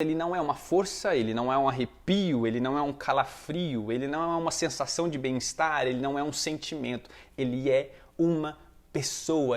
Ele não é uma força, ele não é um arrepio, ele não é um calafrio, ele não é uma sensação de bem-estar, ele não é um sentimento, ele é uma pessoa.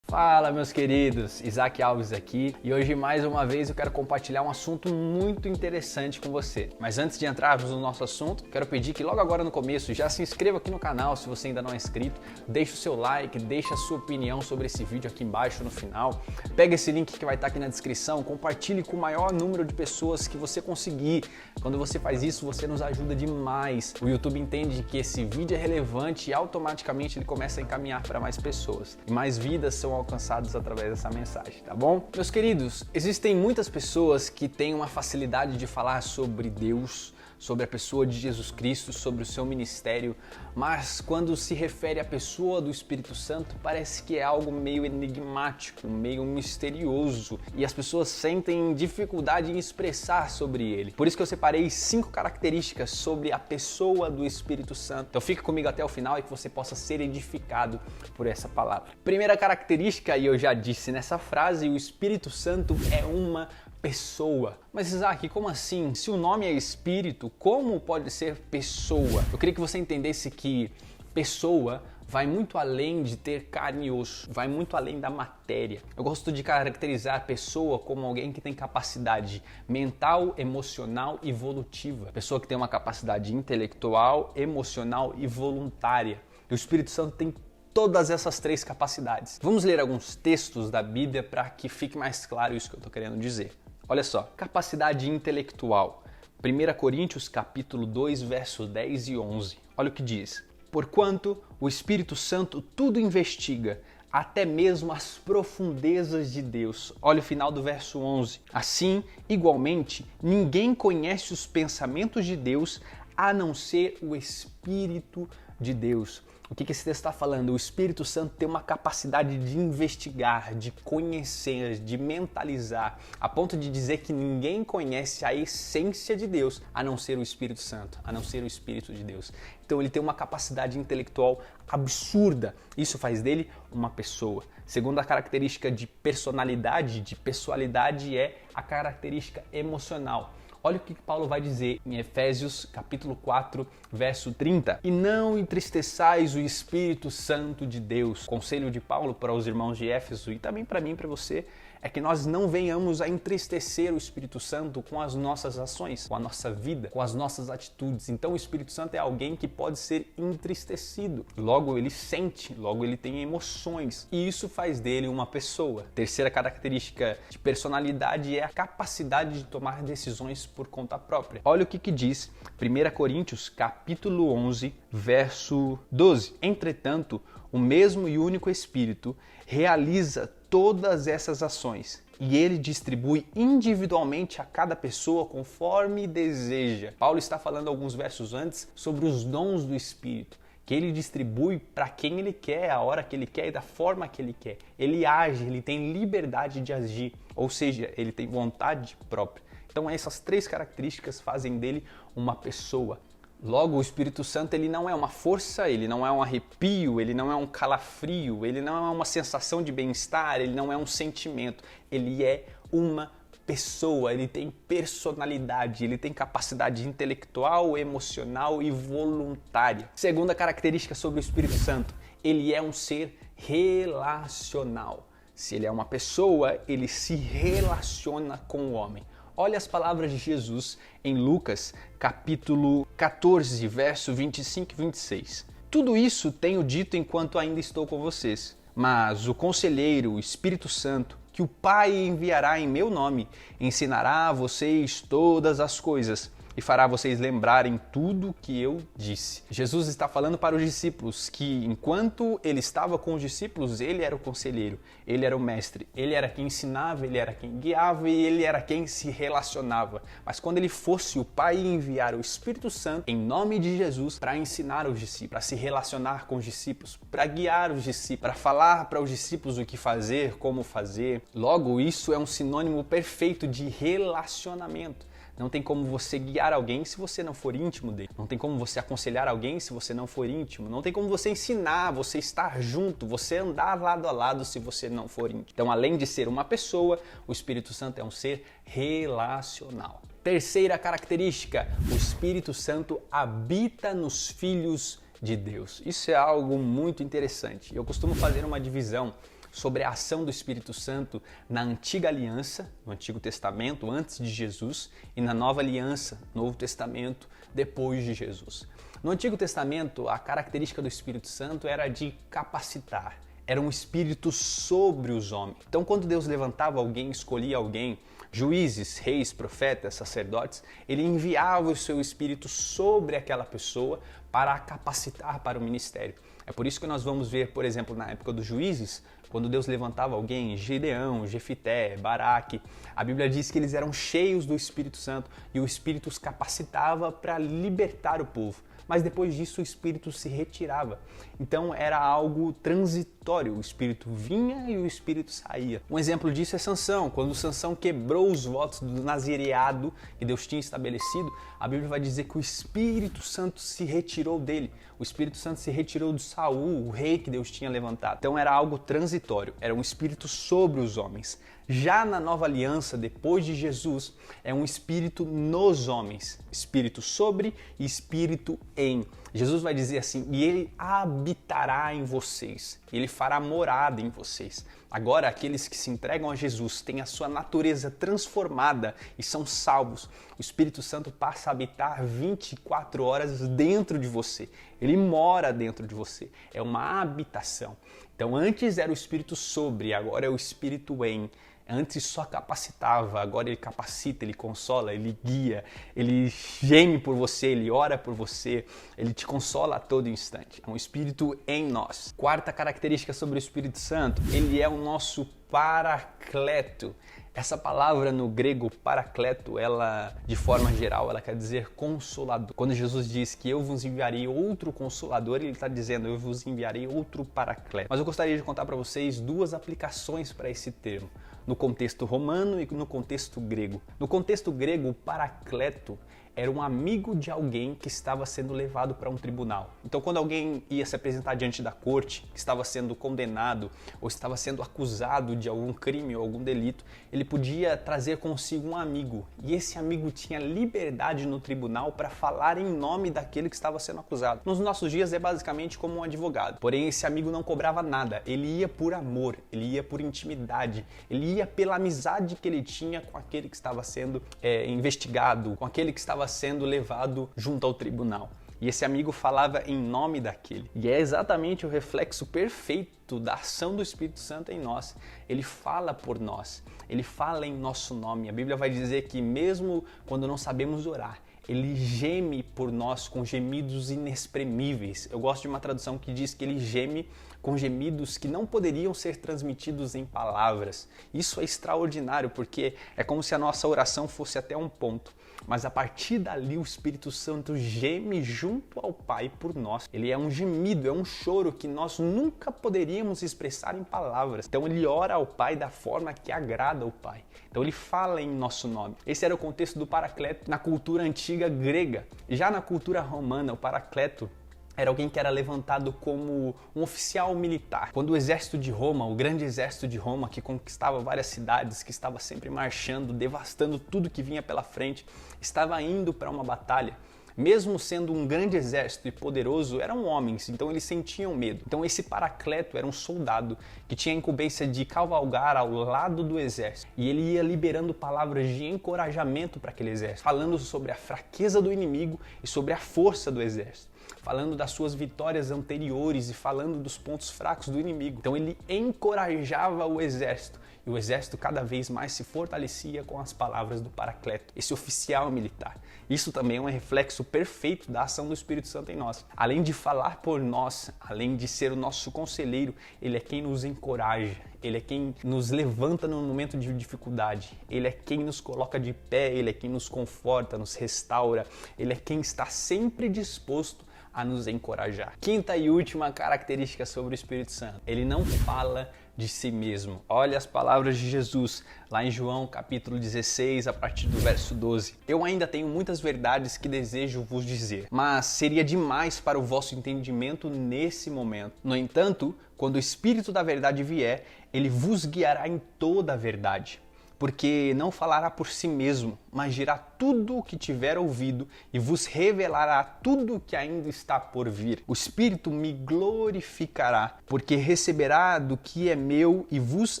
Fala, meus queridos, Isaac Alves aqui e hoje mais uma vez eu quero compartilhar um assunto muito interessante com você. Mas antes de entrarmos no nosso assunto, quero pedir que logo agora no começo já se inscreva aqui no canal se você ainda não é inscrito, deixe o seu like, deixe a sua opinião sobre esse vídeo aqui embaixo no final, pega esse link que vai estar aqui na descrição, compartilhe com o maior número de pessoas que você conseguir. Quando você faz isso, você nos ajuda demais. O YouTube entende que esse vídeo é relevante e automaticamente ele começa a encaminhar para mais pessoas. E mais vidas são alcançados através dessa mensagem, tá bom? Meus queridos, existem muitas pessoas que têm uma facilidade de falar sobre Deus, sobre a pessoa de Jesus Cristo, sobre o seu ministério, mas quando se refere à pessoa do Espírito Santo, parece que é algo meio enigmático, meio misterioso, e as pessoas sentem dificuldade em expressar sobre ele. Por isso que eu separei 5 características sobre a pessoa do Espírito Santo. Então fica comigo até o final e que você possa ser edificado por essa palavra. Primeira característica, e eu já disse nessa frase, o Espírito Santo é uma pessoa. Mas Isaac, como assim? Se o nome é Espírito, como pode ser pessoa? Eu queria que você entendesse que pessoa vai muito além de ter carne e osso, vai muito além da matéria. Eu gosto de caracterizar a pessoa como alguém que tem capacidade mental, emocional e evolutiva. Pessoa que tem uma capacidade intelectual, emocional e voluntária. E o Espírito Santo tem todas essas 3 capacidades. Vamos ler alguns textos da Bíblia para que fique mais claro isso que eu estou querendo dizer. Olha só, capacidade intelectual. 1 Coríntios capítulo 2, versos 10 e 11. Olha o que diz. Porquanto o Espírito Santo tudo investiga, até mesmo as profundezas de Deus. Olha o final do verso 11. Assim, igualmente, ninguém conhece os pensamentos de Deus a não ser o Espírito de Deus. O que esse texto está falando? O Espírito Santo tem uma capacidade de investigar, de conhecer, de mentalizar, a ponto de dizer que ninguém conhece a essência de Deus a não ser o Espírito Santo, a não ser o Espírito de Deus. Então ele tem uma capacidade intelectual absurda. Isso faz dele uma pessoa. Segunda característica de personalidade, de pessoalidade, é a característica emocional. Olha o que Paulo vai dizer em Efésios capítulo 4, verso 30. E não entristeçais o Espírito Santo de Deus. Conselho de Paulo para os irmãos de Éfeso e também para mim e para você é que nós não venhamos a entristecer o Espírito Santo com as nossas ações, com a nossa vida, com as nossas atitudes. Então o Espírito Santo é alguém que pode ser entristecido. Logo ele sente, logo ele tem emoções e isso faz dele uma pessoa. Terceira característica de personalidade é a capacidade de tomar decisões por conta própria. Olha o que diz 1 Coríntios capítulo 11, verso 12. Entretanto, o mesmo e único Espírito realiza todas essas ações e ele distribui individualmente a cada pessoa conforme deseja. Paulo está falando alguns versos antes sobre os dons do Espírito, que ele distribui para quem ele quer, a hora que ele quer e da forma que ele quer. Ele age, ele tem liberdade de agir, ou seja, ele tem vontade própria. Então essas 3 características fazem dele uma pessoa. Logo, o Espírito Santo ele não é uma força, ele não é um arrepio, ele não é um calafrio, ele não é uma sensação de bem-estar, ele não é um sentimento, ele é uma pessoa, ele tem personalidade, ele tem capacidade intelectual, emocional e voluntária. Segunda característica sobre o Espírito Santo, ele é um ser relacional. Se ele é uma pessoa, ele se relaciona com o homem. Olha as palavras de Jesus em Lucas, capítulo 14, verso 25 e 26. Tudo isso tenho dito enquanto ainda estou com vocês, mas o Conselheiro, o Espírito Santo, que o Pai enviará em meu nome, ensinará a vocês todas as coisas e fará vocês lembrarem tudo que eu disse. Jesus está falando para os discípulos que enquanto ele estava com os discípulos, ele era o conselheiro, ele era o mestre, ele era quem ensinava, ele era quem guiava e ele era quem se relacionava. Mas quando ele fosse, o Pai ia enviar o Espírito Santo em nome de Jesus para ensinar os discípulos, para se relacionar com os discípulos, para guiar os discípulos, para falar para os discípulos o que fazer, como fazer. Logo, isso é um sinônimo perfeito de relacionamento. Não tem como você guiar alguém se você não for íntimo dele. Não tem como você aconselhar alguém se você não for íntimo. Não tem como você ensinar, você estar junto, você andar lado a lado se você não for íntimo. Então, além de ser uma pessoa, o Espírito Santo é um ser relacional. Terceira característica, o Espírito Santo habita nos filhos de Deus. Isso é algo muito interessante. Eu costumo fazer uma divisão sobre a ação do Espírito Santo na Antiga Aliança, no Antigo Testamento, antes de Jesus, e na Nova Aliança, Novo Testamento, depois de Jesus. No Antigo Testamento, a característica do Espírito Santo era de capacitar, era um espírito sobre os homens. Então, quando Deus levantava alguém, escolhia alguém, juízes, reis, profetas, sacerdotes, ele enviava o seu espírito sobre aquela pessoa para a capacitar para o ministério. É por isso que nós vamos ver, por exemplo, na época dos juízes, quando Deus levantava alguém, Gideão, Jefité, Baraque, a Bíblia diz que eles eram cheios do Espírito Santo e o Espírito os capacitava para libertar o povo. Mas depois disso o Espírito se retirava. Então era algo transitório, o Espírito vinha e o Espírito saía. Um exemplo disso é Sansão. Quando Sansão quebrou os votos do nazireado que Deus tinha estabelecido, a Bíblia vai dizer que o Espírito Santo se retirou dele. O Espírito Santo se retirou de Saul, o rei que Deus tinha levantado. Então era algo transitório, era um Espírito sobre os homens. Já na Nova Aliança, depois de Jesus, é um espírito nos homens. Espírito sobre e espírito em. Jesus vai dizer assim, e ele habitará em vocês, ele fará morada em vocês. Agora, aqueles que se entregam a Jesus têm a sua natureza transformada e são salvos. O Espírito Santo passa a habitar 24 horas dentro de você. Ele mora dentro de você. É uma habitação. Então, antes era o Espírito sobre, agora é o Espírito em. Antes só capacitava, agora ele capacita, ele consola, ele guia, ele geme por você, ele ora por você, ele te consola a todo instante. É um Espírito em nós. Quarta característica sobre o Espírito Santo, ele é o nosso paracleto. Essa palavra no grego paracleto, ela, de forma geral, ela quer dizer consolador. Quando Jesus diz que eu vos enviarei outro consolador, ele está dizendo eu vos enviarei outro paracleto. Mas eu gostaria de contar para vocês duas aplicações para esse termo, no contexto romano e no contexto grego. No contexto grego, o paracleto era um amigo de alguém que estava sendo levado para um tribunal. Então, quando alguém ia se apresentar diante da corte, que estava sendo condenado ou estava sendo acusado de algum crime ou algum delito, ele podia trazer consigo um amigo. E esse amigo tinha liberdade no tribunal para falar em nome daquele que estava sendo acusado. Nos nossos dias é basicamente como um advogado. Porém, esse amigo não cobrava nada. Ele ia por amor, ele ia por intimidade, ele ia pela amizade que ele tinha com aquele que estava sendo investigado, com aquele que estava sendo levado junto ao tribunal. E esse amigo falava em nome daquele. E é exatamente o reflexo perfeito da ação do Espírito Santo em nós. Ele fala por nós, ele fala em nosso nome. A Bíblia vai dizer que mesmo quando não sabemos orar, ele geme por nós com gemidos inexprimíveis. Eu gosto de uma tradução que diz que ele geme com gemidos que não poderiam ser transmitidos em palavras. Isso é extraordinário, porque é como se a nossa oração fosse até um ponto. Mas a partir dali o Espírito Santo geme junto ao Pai por nós. Ele é um gemido, é um choro que nós nunca poderíamos expressar em palavras. Então ele ora ao Pai da forma que agrada ao Pai. Então ele fala em nosso nome. Esse era o contexto do paracleto na cultura antiga grega. Já na cultura romana, o paracleto era alguém que era levantado como um oficial militar. Quando o exército de Roma, o grande exército de Roma, que conquistava várias cidades, que estava sempre marchando, devastando tudo que vinha pela frente, estava indo para uma batalha, mesmo sendo um grande exército e poderoso, eram homens, então eles sentiam medo. Então esse paracleto era um soldado que tinha a incumbência de cavalgar ao lado do exército. E ele ia liberando palavras de encorajamento para aquele exército, falando sobre a fraqueza do inimigo e sobre a força do exército, falando das suas vitórias anteriores e falando dos pontos fracos do inimigo. Então ele encorajava o exército e o exército cada vez mais se fortalecia com as palavras do paracleto, esse oficial militar. Isso também é um reflexo perfeito da ação do Espírito Santo em nós. Além de falar por nós, além de ser o nosso conselheiro, ele é quem nos encoraja, ele é quem nos levanta no momento de dificuldade, ele é quem nos coloca de pé, ele é quem nos conforta, nos restaura, ele é quem está sempre disposto a nos encorajar. Quinta e última característica sobre o Espírito Santo: ele não fala de si mesmo. Olha as palavras de Jesus lá em João capítulo 16, a partir do verso 12. Eu ainda tenho muitas verdades que desejo vos dizer, mas seria demais para o vosso entendimento nesse momento. No entanto, quando o Espírito da verdade vier, ele vos guiará em toda a verdade. Porque não falará por si mesmo, mas dirá tudo o que tiver ouvido e vos revelará tudo o que ainda está por vir. O Espírito me glorificará, porque receberá do que é meu e vos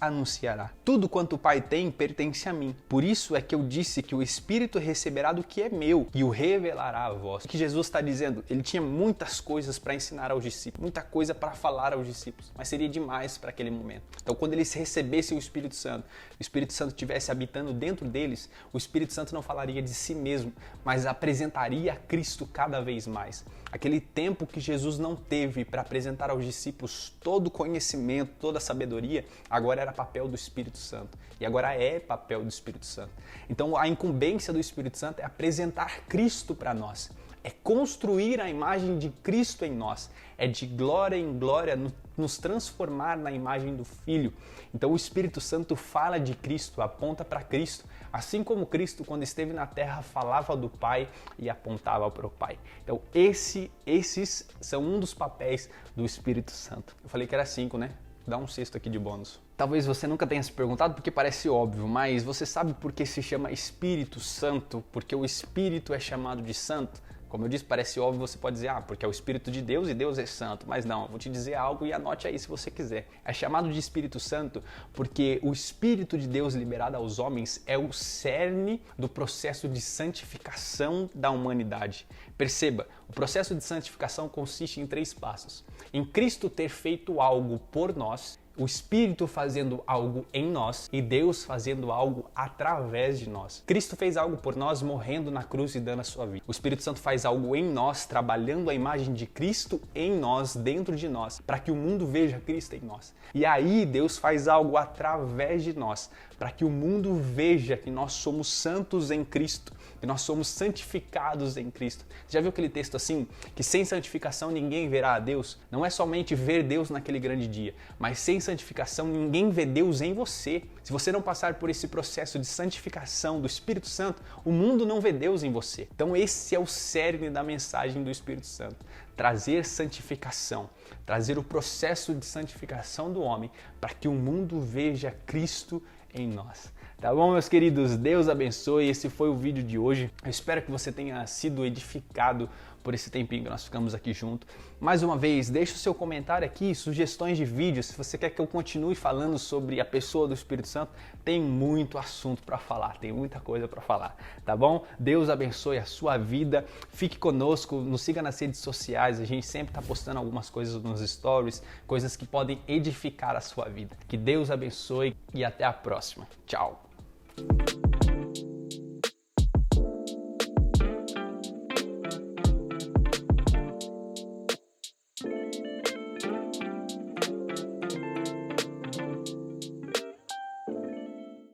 anunciará. Tudo quanto o Pai tem pertence a mim. Por isso é que eu disse que o Espírito receberá do que é meu e o revelará a vós. O que Jesus está dizendo? Ele tinha muitas coisas para ensinar aos discípulos, muita coisa para falar aos discípulos, mas seria demais para aquele momento. Então, quando eles recebessem o Espírito Santo estivesse habitando dentro deles, o Espírito Santo não falaria de si mesmo, mas apresentaria a Cristo cada vez mais. Aquele tempo que Jesus não teve para apresentar aos discípulos todo o conhecimento, toda a sabedoria, agora era papel do Espírito Santo. E agora é papel do Espírito Santo. Então a incumbência do Espírito Santo é apresentar Cristo para nós. É construir a imagem de Cristo em nós. É de glória em glória nos transformar na imagem do Filho. Então o Espírito Santo fala de Cristo, aponta para Cristo. Assim como Cristo, quando esteve na terra, falava do Pai e apontava para o Pai. Então esses são um dos papéis do Espírito Santo. Eu falei que era 5, né? Dá um sexto aqui de bônus. Talvez você nunca tenha se perguntado porque parece óbvio, mas você sabe por que se chama Espírito Santo? Porque o Espírito é chamado de santo? Como eu disse, parece óbvio, você pode dizer, porque é o Espírito de Deus e Deus é santo. Mas não, eu vou te dizer algo e anote aí se você quiser. É chamado de Espírito Santo porque o Espírito de Deus liberado aos homens é o cerne do processo de santificação da humanidade. Perceba, o processo de santificação consiste em 3 passos. Em Cristo ter feito algo por nós, o Espírito fazendo algo em nós e Deus fazendo algo através de nós. Cristo fez algo por nós morrendo na cruz e dando a sua vida. O Espírito Santo faz algo em nós, trabalhando a imagem de Cristo em nós, dentro de nós, para que o mundo veja Cristo em nós. E aí Deus faz algo através de nós, para que o mundo veja que nós somos santos em Cristo, que nós somos santificados em Cristo. Você já viu aquele texto assim? Que sem santificação ninguém verá a Deus? Não é somente ver Deus naquele grande dia, mas sem santificação ninguém vê Deus em você. Se você não passar por esse processo de santificação do Espírito Santo, o mundo não vê Deus em você. Então esse é o cerne da mensagem do Espírito Santo. Trazer santificação, trazer o processo de santificação do homem para que o mundo veja Cristo em nós. Tá bom, meus queridos? Deus abençoe. Esse foi o vídeo de hoje. Eu espero que você tenha sido edificado por esse tempinho que nós ficamos aqui junto. Mais uma vez, deixe o seu comentário aqui, sugestões de vídeos. Se você quer que eu continue falando sobre a pessoa do Espírito Santo, tem muito assunto para falar, tem muita coisa para falar, tá bom? Deus abençoe a sua vida. Fique conosco, nos siga nas redes sociais. A gente sempre está postando algumas coisas nos stories, coisas que podem edificar a sua vida. Que Deus abençoe e até a próxima. Tchau!